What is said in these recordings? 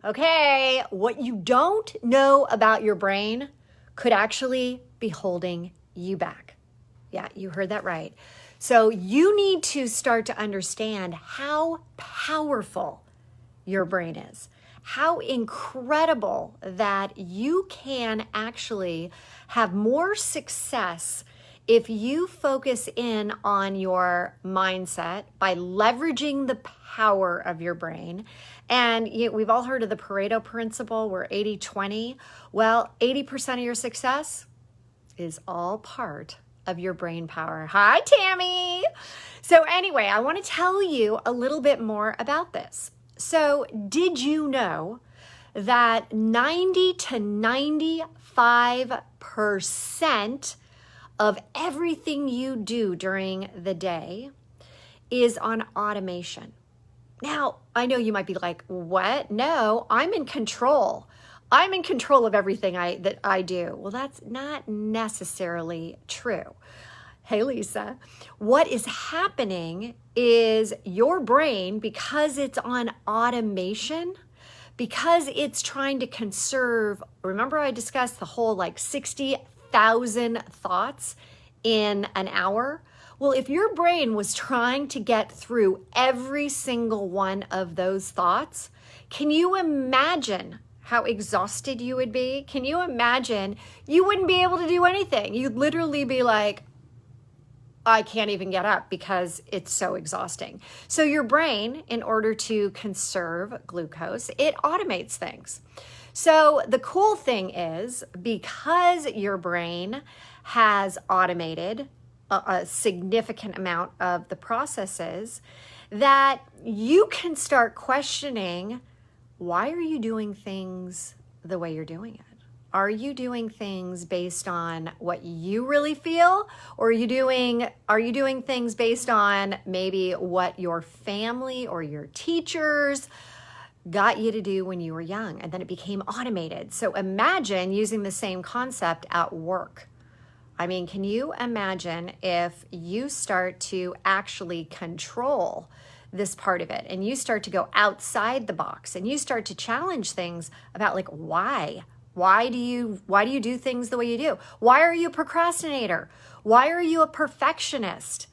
Okay, what you don't know about your brain could actually be holding you back. Yeah, you heard that right. So you need to start to understand how powerful your brain is, how incredible that you can actually have more success if you focus in on your mindset by leveraging the power of your brain. And we've all heard of the Pareto principle, where 80-20. Well, 80% of your success is all part of your brain power. Hi, Tammy. So anyway, I want to tell you a little bit more about this. So did you know that 90 to 95% of everything you do during the day is on automation? Now, I know you might be like, what? No, I'm in control. I'm in control of everything that I do. Well, that's not necessarily true. Hey, Lisa, what is happening is your brain, because it's on automation, because it's trying to conserve, remember I discussed the whole 60,000 thoughts in an hour? Well, if your brain was trying to get through every single one of those thoughts, can you imagine how exhausted you would be? Can you imagine you wouldn't be able to do anything? You'd literally be like, I can't even get up because it's so exhausting. So your brain, in order to conserve glucose, it automates things. So the cool thing is, because your brain has automated a significant amount of the processes, that you can start questioning, why are you doing things the way you're doing it? Are you doing things based on what you really feel? Or are you doing things based on maybe what your family or your teachers got you to do when you were young, and then it became automated? So imagine using the same concept at work. I mean, can you imagine if you start to actually control this part of it, and you start to go outside the box, and you start to challenge things about why? Why do you do things the way you do? Why are you a procrastinator? Why are you a perfectionist?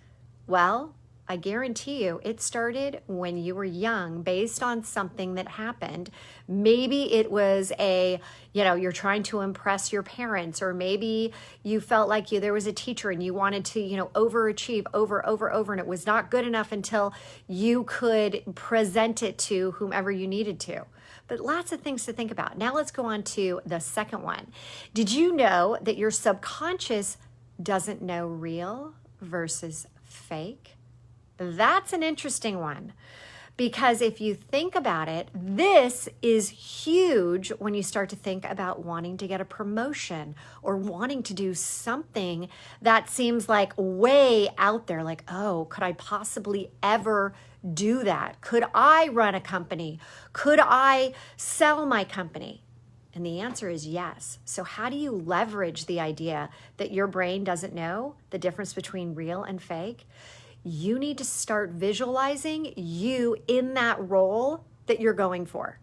Well, I guarantee you it started when you were young, based on something that happened. Maybe it was you're trying to impress your parents, or maybe you felt like there was a teacher and you wanted to, overachieve over, and it was not good enough until you could present it to whomever you needed to. But lots of things to think about. Now let's go on to the second one. Did you know that your subconscious doesn't know real versus fake? That's an interesting one, because if you think about it, this is huge when you start to think about wanting to get a promotion or wanting to do something that seems like way out there, like, oh, could I possibly ever do that? Could I run a company? Could I sell my company? And the answer is yes. So how do you leverage the idea that your brain doesn't know the difference between real and fake? You need to start visualizing you in that role that you're going for.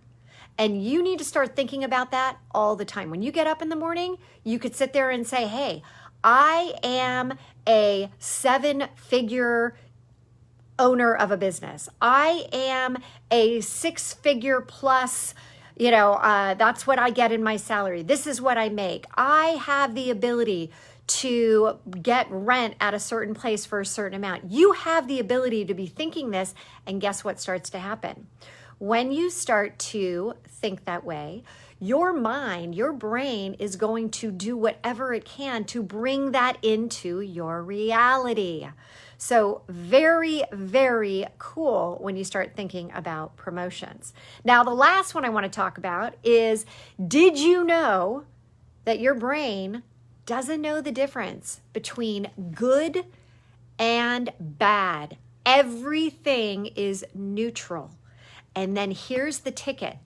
And you need to start thinking about that all the time. When you get up in the morning, you could sit there and say, hey, I am a 7-figure owner of a business. I am a 6-figure plus, that's what I get in my salary. This is what I make. I have the ability to get rent at a certain place for a certain amount. You have the ability to be thinking this, and guess what starts to happen? When you start to think that way, your mind, your brain is going to do whatever it can to bring that into your reality. So very, very cool when you start thinking about promotions. Now, the last one I want to talk about is, did you know that your brain doesn't know the difference between good and bad? Everything is neutral. And then here's the ticket.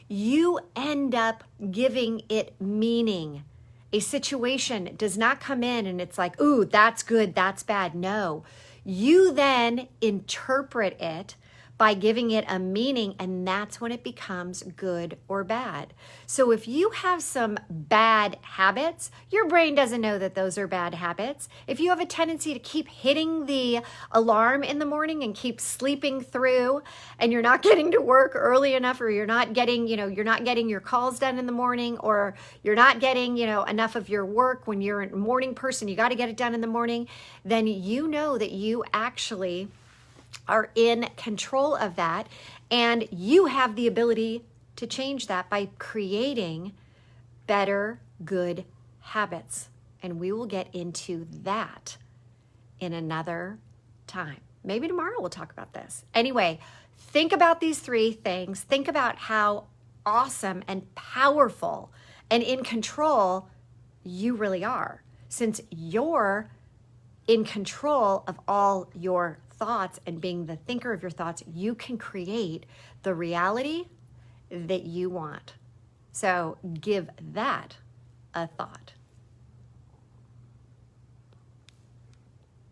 You end up giving it meaning. A situation does not come in and it's like, ooh, that's good, that's bad. No, you then interpret it by giving it a meaning, and that's when it becomes good or bad. So if you have some bad habits, your brain doesn't know that those are bad habits. If you have a tendency to keep hitting the alarm in the morning and keep sleeping through, and you're not getting to work early enough, or you're not getting, you're not getting your calls done in the morning, or you're not getting, enough of your work when you're a morning person, you got to get it done in the morning, then you know that you actually are in control of that, and you have the ability to change that by creating better, good habits. And we will get into that in another time. Maybe tomorrow we'll talk about this. Anyway, think about these 3 things. Think about how awesome and powerful and in control you really are. Since you're in control of all your thoughts and being the thinker of your thoughts, you can create the reality that you want. So give that a thought.